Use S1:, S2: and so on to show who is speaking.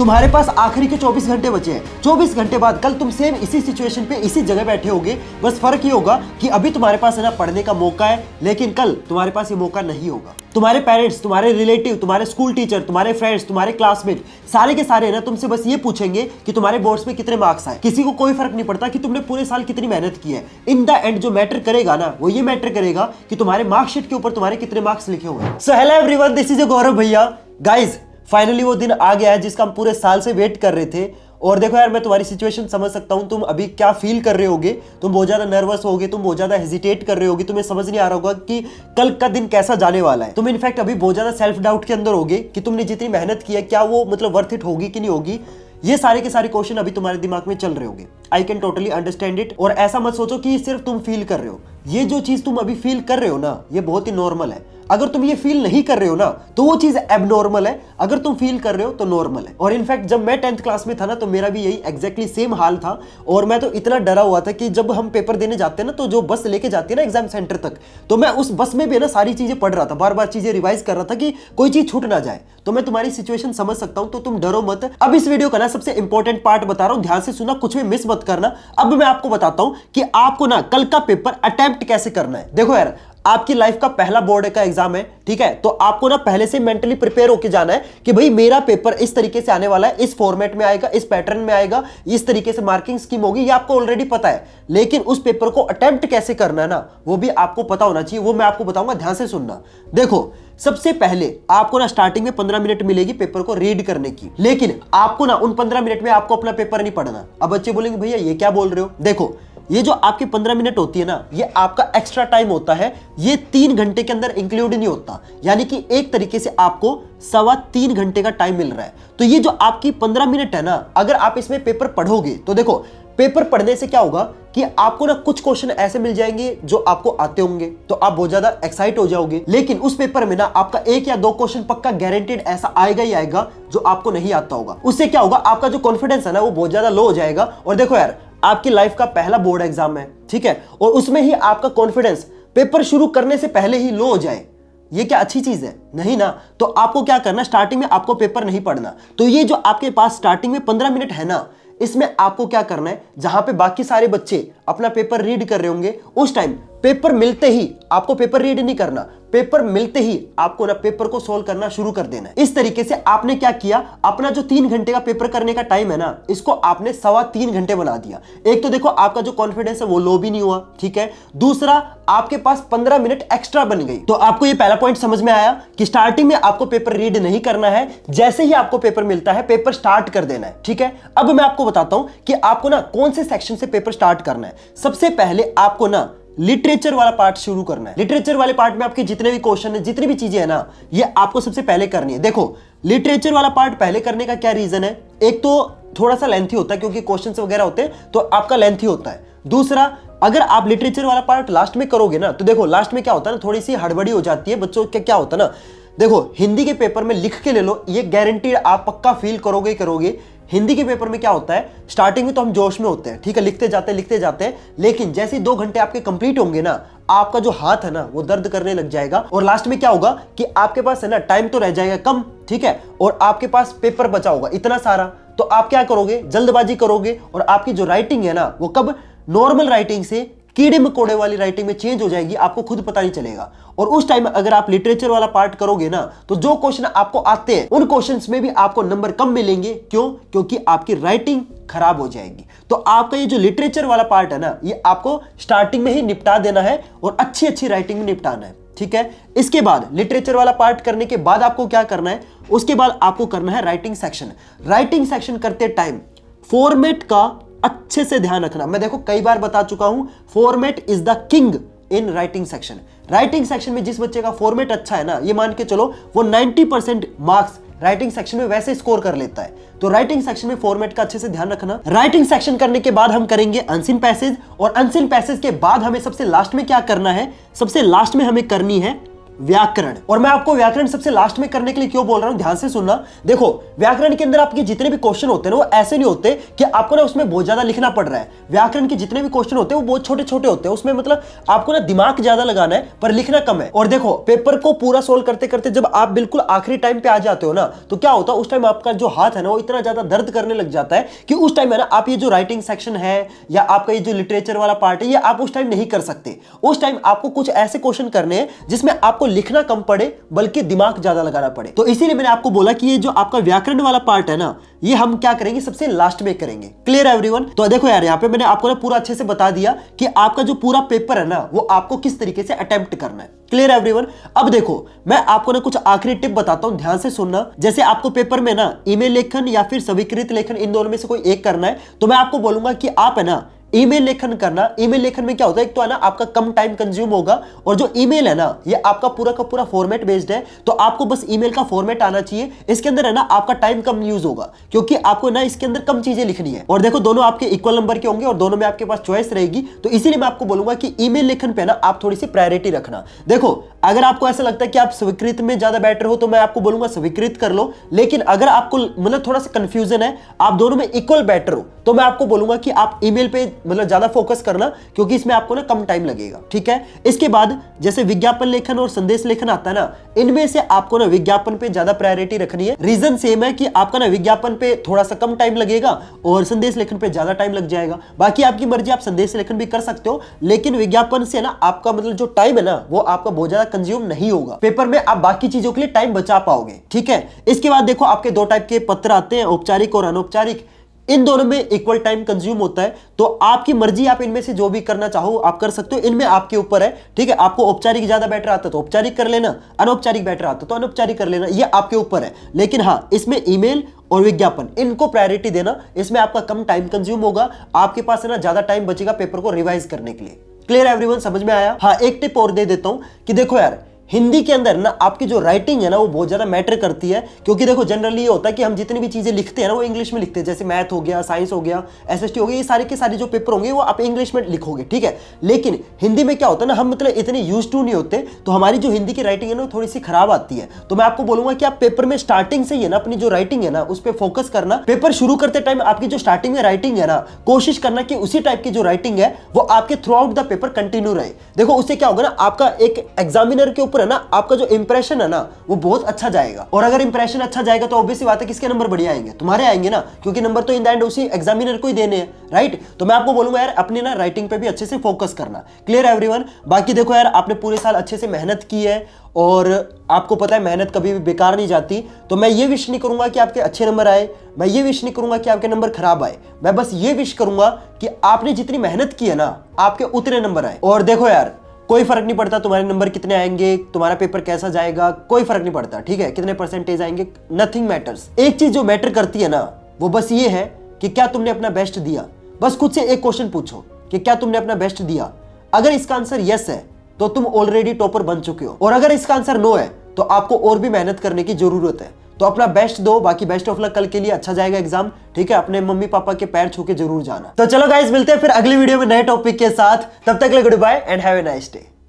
S1: तुम्हारे पास आखिरी के 24 घंटे बचे हैं। 24 घंटे बाद कल तुम सेम इसी सिचुएशन पे इसी जगह बैठे होगे। बस फर्क ये होगा कि अभी तुम्हारे पास है ना पढ़ने का मौका है, लेकिन कल तुम्हारे पास ये मौका नहीं होगा। तुम्हारे पेरेंट्स, तुम्हारे रिलेटिव, तुम्हारे स्कूल टीचर, तुम्हारे फ्रेंड्स, तुम्हारे क्लासमेट सारे के सारे ना तुमसे बस ये पूछेंगे कि तुम्हारे बोर्ड्स में कितने मार्क्स आए। किसी को कोई फर्क नहीं पड़ता कि तुमने पूरे साल कितनी मेहनत की है। इन द एंड जो मैटर करेगा ना वो ये मैटर करेगा कि तुम्हारे मार्कशीट के ऊपर तुम्हारे कितने मार्क्स लिखे हुए हैं। So hello everyone, this is Gaurav भैया। गाइज फाइनली वो दिन आ गया है जिसका हम पूरे साल से वेट कर रहे थे। और देखो यार, मैं तुम्हारी सिचुएशन समझ सकता हूँ। तुम अभी क्या फील कर रहे होगे, तुम बहुत ज्यादा नर्वस होगे, तुम बहुत ज्यादा हेजिटेट कर रहे होगे, तुम्हें समझ नहीं आ रहा होगा कि कल का दिन कैसा जाने वाला है। तुम इनफैक्ट अभी बहुत ज्यादा सेल्फ डाउट के अंदर होगे कि तुमने जितनी मेहनत की है क्या वो मतलब वर्थ इट होगी कि नहीं होगी। ये सारे के सारे क्वेश्चन अभी तुम्हारे दिमाग में चल रहे होंगे। I can totally understand it. और ऐसा मत सोचो कि सिर्फ तुम फील कर रहे हो। ये जो चीज तुम अभी फील कर रहे हो ना, ये बहुत ही नॉर्मल है। अगर तुम ये फील नहीं कर रहे हो ना तो वो चीज एबनॉर्मल है। अगर तुम फील कर रहे हो तो नॉर्मल है। और इनफैक्ट जब मैं 10th क्लास में था ना तो मेरा भी यही एग्जैक्टली सेम हाल था। और मैं तो इतना डरा हुआ था कि जब हम पेपर देने जाते हैं ना तो जो बस लेके जाती है ना एग्जाम सेंटर तक, तो मैं उस बस में भी ना सारी चीजें पढ़ रहा था, बार बार चीजें रिवाइज कर रहा था कि कोई चीज छूट ना जाए। तो मैं तुम्हारी सिचुएशन समझ सकता हूं, तो तुम डरो मत। अब इस वीडियो का ना सबसे इंपॉर्टेंट पार्ट बता रहा हूं, ध्यान से सुना, कुछ भी मिस मत करना। अब मैं आपको बताता हूं कि आपको ना कल का पेपर अटेम्प्ट कैसे करना है। देखो यार, आपकी लाइफ का पहला बोर्ड का एग्जाम है, ठीक है। तो आपको ना पहले से मेंटली प्रिपेयर होकर जाना है कि भाई मेरा पेपर इस तरीके से आने वाला है, इस फॉर्मेट में आएगा, इस पैटर्न में आएगा, इस तरीके से मार्किंग स्कीम होगी। ये आपको ऑलरेडी पता है, लेकिन उस पेपर को अटेम्प्ट कैसे करना है ना वो भी आपको पता होना चाहिए। वो मैं आपको बताऊंगा, ध्यान से सुनना। देखो, सबसे पहले आपको ना स्टार्टिंग में 15 मिनट मिलेगी पेपर को रीड करने की, लेकिन आपको ना उन 15 मिनट में आपको अपना पेपर नहीं पढ़ना। अब बच्चे बोलेंगे भैया ये क्या बोल रहे हो। देखो, ये जो आपकी 15 मिनट होती है ना, ये आपका एक्स्ट्रा टाइम होता है। ये 3 घंटे के अंदर इंक्लूड नहीं होता, यानी कि एक तरीके से आपको 3.25 घंटे का टाइम मिल रहा है। तो ये जो आपकी 15 मिनट है ना, अगर आप इसमें पेपर पढ़ोगे तो देखो, पेपर पढ़ने से क्या होगा कि आपको ना कुछ क्वेश्चन ऐसे मिल जाएंगे जो आपको आते होंगे, तो आप बहुत ज्यादा एक्साइट हो जाओगे। लेकिन उस पेपर में ना आपका 1 या 2 क्वेश्चन पक्का गारंटेड ऐसा आएगा ही आएगा जो आपको नहीं आता होगा। उससे क्या होगा, आपका जो कॉन्फिडेंस है ना वो बहुत ज्यादा लो हो जाएगा। और देखो यार, आपकी लाइफ का पहला बोर्ड एग्जाम है, ठीक है, और उसमें ही आपका कॉन्फिडेंस पेपर शुरू करने से पहले ही लो हो जाए, ये क्या अच्छी चीज है? नहीं ना। तो आपको क्या करना, स्टार्टिंग में आपको पेपर नहीं पढ़ना। तो ये जो आपके पास स्टार्टिंग में 15 मिनट है ना, इसमें आपको क्या करना है, जहां पे बाकी सारे बच्चे अपना पेपर रीड कर रहे होंगे, उस टाइम पेपर मिलते ही आपको पेपर रीड नहीं करना। पेपर मिलते ही आपको ना पेपर को सोल्व करना शुरू कर देना है। इस तरीके से आपने क्या किया, अपना जो 3 घंटे का पेपर करने का टाइम है ना, इसको आपने 3.25 घंटे बना दिया। एक तो देखो आपका जो कॉन्फिडेंस है वो लो भी नहीं हुआ, ठीक है। दूसरा, आपके पास 15 मिनट एक्स्ट्रा बन गई। तो आपको ये पहला पॉइंट समझ में आया कि स्टार्टिंग में आपको पेपर रीड नहीं करना है। जैसे ही आपको पेपर मिलता है पेपर स्टार्ट कर देना है, ठीक है। अब मैं आपको बताता हूं कि आपको ना कौन से सेक्शन से पेपर स्टार्ट करना है। सबसे पहले आपको ना लिटरेचर वाला पार्ट शुरू करना है। लिटरेचर वाले पार्ट में आपके जितने भी क्वेश्चन है, जितनी भी चीजें है ना, ये आपको सबसे पहले करनी है। देखो, लिटरेचर वाला पार्ट पहले करने का क्या रीजन है, एक तो थोड़ा सा लेंथी होता है क्योंकि क्वेश्चंस वगैरह होते हैं तो आपका लेंथी होता है। दूसरा, अगर आप लिटरेचर वाला पार्ट लास्ट में करोगे ना तो देखो लास्ट में क्या होता है ना, थोड़ी सी हड़बड़ी हो जाती है बच्चों के। क्या होता है ना, देखो हिंदी के पेपर में लिख के ले लो, ये गारंटीड आप पक्का फील करोगे ही करोगे। हिंदी के पेपर में क्या होता है, स्टार्टिंग में तो हम जोश में होते हैं, ठीक है, लिखते जाते हैं, लेकिन जैसे 2 घंटे आपके कंप्लीट होंगे ना, आपका जो हाथ है ना वो दर्द करने लग जाएगा। और लास्ट में क्या होगा कि आपके पास है ना टाइम तो रह जाएगा कम, ठीक है, और आपके पास पेपर बचा होगा इतना सारा। तो आप क्या करोगे, जल्दबाजी करोगे और आपकी जो राइटिंग है ना वो कब नॉर्मल राइटिंग से कीड़े मकोड़े वाली राइटिंग में चेंज हो जाएगी, आपको खुद पता नहीं चलेगा। और उस टाइम अगर आप लिटरेचर वाला पार्ट करोगे ना तो जो क्वेश्चन आपको आते हैं उन क्वेश्चंस में भी आपको नंबर कम मिलेंगे। क्यों? क्योंकि आपकी राइटिंग खराब हो जाएगी। तो आपका ये जो लिटरेचर वाला पार्ट है ना, ये आपको स्टार्टिंग में ही निपटा देना है और अच्छी राइटिंग में निपटाना है, ठीक है। इसके बाद लिटरेचर वाला पार्ट करने के बाद आपको क्या करना है, उसके बाद आपको करना है राइटिंग सेक्शन। राइटिंग सेक्शन करते टाइम फॉर्मेट का अच्छे से ध्यान रखना। मैं देखो कई बार बता चुका हूं, format is the king in writing section. Writing section में जिस बच्चे का फॉर्मेट अच्छा है ना, ये मान के चलो वो 90% मार्क्स राइटिंग सेक्शन में वैसे स्कोर कर लेता है। तो राइटिंग सेक्शन में फॉर्मेट का अच्छे से ध्यान रखना। राइटिंग सेक्शन करने के बाद हम करेंगे अनसीन पैसेज, और अनसीन पैसेज के बाद हमें सबसे लास्ट में क्या करना है, सबसे लास्ट में हमें करनी है व्याकरण। और मैं आपको व्याकरण सबसे लास्ट में करने के लिए क्यों बोल रहा हूं, ध्यान से सुनना। देखो व्याकरण के अंदर आपके जितने भी क्वेश्चन होते हैं ना, वो ऐसे नहीं होते कि आपको ना उसमें बहुत ज्यादा लिखना पड़ रहा है। व्याकरण के जितने भी क्वेश्चन होते हैं वो बहुत छोटे छोटे होते हैं, उसमें मतलब आपको ना दिमाग ज्यादा लगाना है पर लिखना कम है। और देखो पेपर को पूरा सोल्व करते करते जब आप बिल्कुल आखिरी टाइम पे आ जाते हो ना, तो क्या होता है उस टाइम आपका जो हाथ है ना वो इतना ज्यादा दर्द करने लग जाता है कि उस टाइम है ना आप ये जो राइटिंग सेक्शन है या आपका ये जो लिटरेचर वाला पार्ट है ये आप उस टाइम नहीं कर सकते। उस टाइम आपको कुछ ऐसे क्वेश्चन करने हैं जिसमें आपको लिखना कम पड़े बल्कि दिमाग ज्यादा लगाना पड़े। तो इसीलिए मैंने आपको बोला कि ये जो आपका व्याकरण वाला पार्ट है ना, ये हम क्या करेंगे, सबसे लास्ट में करेंगे। Clear everyone? तो देखो यार यहाँ पे मैंने आपको ना पूरा अच्छे से बता दिया कि आपका जो पूरा पेपर है ना वो आपको किस तरीके से अटेम्प्ट करना है। Clear everyone? अब देखो मैं आपको ना कुछ आखिरी टिप बताता हूं, ध्यान से सुनना। जैसे आपको पेपर में ना ईमेल लेखन या फिर स्वीकृत लेखन, इन दोनों में से कोई एक करना है, तो मैं आपको बोलूंगा कि आप है ना ईमेल लेखन करना। ईमेल लेखन में क्या होता है, एक तो है ना आपका कम टाइम कंज्यूम होगा, और जो ईमेल है ना ये आपका पूरा का पूरा फॉर्मेट बेस्ड है, तो आपको बस ईमेल का फॉर्मेट आना चाहिए। इसके अंदर है ना आपका टाइम कम यूज होगा क्योंकि आपको ना इसके अंदर कम चीजें लिखनी है। और देखो दोनों आपके इक्वल नंबर के होंगे और दोनों में आपके पास चॉइस रहेगी, तो इसीलिए मैं आपको बोलूंगा कि ईमेल लेखन पे ना आप थोड़ी सी प्रायोरिटी रखना। देखो अगर आपको ऐसा लगता है कि आप स्वीकृत में ज्यादा बेटर हो तो मैं आपको बोलूंगा स्वीकृत कर लो, लेकिन अगर आपको मतलब थोड़ा सा कंफ्यूजन है, आप दोनों में इक्वल बेटर हो, तो मैं आपको बोलूंगा कि आप ईमेल पे मतलब ज्यादा फोकस करना क्योंकि इसमें आपको ना कम टाइम लगेगा। ठीक है, इसके बाद जैसे विज्ञापन लेखन और संदेश लेखन आता है ना, इनमें से आपको ना विज्ञापन पे ज्यादा प्रायोरिटी रखनी है। रीजन सेम है कि आपका ना विज्ञापन पे थोड़ा सा कम टाइम लगेगा और संदेश लेखन पे ज्यादा टाइम लग जाएगा। बाकी आपकी मर्जी, आप संदेश लेखन भी कर सकते हो, लेकिन विज्ञापन से ना आपका मतलब जो टाइम है ना वो आपका बहुत ज्यादा कंज्यूम नहीं होगा। पेपर में आप बाकी चीजों के लिए टाइम बचा पाओगे। ठीक है, इसके बाद देखो आपके दो टाइप के पत्र आते हैं, औपचारिक और अनौपचारिक। इन दोनों में इक्वल टाइम कंज्यूम होता है, तो आपकी मर्जी, आप इनमें से जो भी करना चाहो आप कर सकते हो, इनमें आपके ऊपर है। ठीक है, आपको औपचारिक ज्यादा बेटर आता है तो औपचारिक कर लेना, अनौपचारिक बेटर आता है तो अनौपचारिक कर लेना, ये आपके ऊपर है। लेकिन हाँ, इसमें ईमेल और विज्ञापन इनको प्रायोरिटी देना, इसमें आपका कम टाइम कंज्यूम होगा, आपके पास है ना ज्यादा टाइम बचेगा पेपर को रिवाइज करने के लिए। Clear everyone? समझ में आया? हाँ, एक टिप और दे देता हूं कि देखो यार हिंदी के अंदर ना आपकी जो राइटिंग है ना वो बहुत ज्यादा मैटर करती है, क्योंकि देखो जनरली ये होता है कि हम जितनी भी चीजें लिखते हैं ना वो इंग्लिश में लिखते हैं, जैसे मैथ हो गया, साइंस हो गया, एसएसटी हो गया, ये सारे के सारे जो पेपर होंगे वो आप इंग्लिश में लिखोगे। ठीक है, लेकिन हिंदी में क्या होता है ना, हम मतलब इतने यूज टू नहीं होते, तो हमारी जो हिंदी की राइटिंग है ना थोड़ी सी खराब आती है। तो मैं आपको बोलूंगा कि आप पेपर में स्टार्टिंग से ही है ना अपनी जो राइटिंग है ना उस पर फोकस करना। पेपर शुरू करते टाइम आपकी जो स्टार्टिंग में राइटिंग है ना, कोशिश करना कि उसी टाइप की जो राइटिंग है वो आपके through out the paper continue रहे। देखो उससे क्या होगा ना, आपका एक एग्जामिनर के ऊपर है ना आपका जो इंप्रेशन है ना वो बहुत अच्छा जाएगा, और अगर इंप्रेशन अच्छा जाएगा तो ऑब्वियसली बात है किसके नंबर बढ़िया आएंगे, तुम्हारे आएंगे ना, क्योंकि नंबर तो इन द एंड उसी एग्जामिनर को ही देने हैं, राइट? तो मैं आपको बोलूंगा यार अपनी ना राइटिंग पे भी अच्छे से फोकस करना। Clear everyone? बाकी देखो यार आपने पूरे साल अच्छे से मेहनत की है और आपको पता है मेहनत कभी भी बेकार नहीं जाती, तो मैं ये विश नहीं करूंगा कि आपके अच्छे नंबर आए, मैं ये विश नहीं करूंगा कि आपके नंबर खराब आए, मैं बस ये विश करूंगा कि आपने जितनी मेहनत की है ना आपके उतने नंबर आए। और देखो यार कोई फर्क नहीं पड़ता तुम्हारे नंबर कितने आएंगे, तुम्हारा पेपर कैसा जाएगा, कोई फर्क नहीं पड़ता। ठीक है, कितने परसेंटेज आएंगे, नथिंग मैटर्स। एक चीज जो मैटर करती है ना वो बस ये है कि क्या तुमने अपना बेस्ट दिया। बस खुद से एक क्वेश्चन पूछो कि क्या तुमने अपना बेस्ट दिया। अगर इसका आंसर यस है तो तुम ऑलरेडी टॉपर बन चुके हो, और अगर इसका आंसर नो है तो आपको और भी मेहनत करने की जरूरत है। तो अपना बेस्ट दो, बाकी बेस्ट ऑफ लक, कल के लिए अच्छा जाएगा एग्जाम। ठीक है, अपने मम्मी पापा के पैर छू के जरूर जाना। तो चलो गाइस मिलते हैं फिर अगली वीडियो में नए टॉपिक के साथ, तब तक के लिए good bye and have a nice day.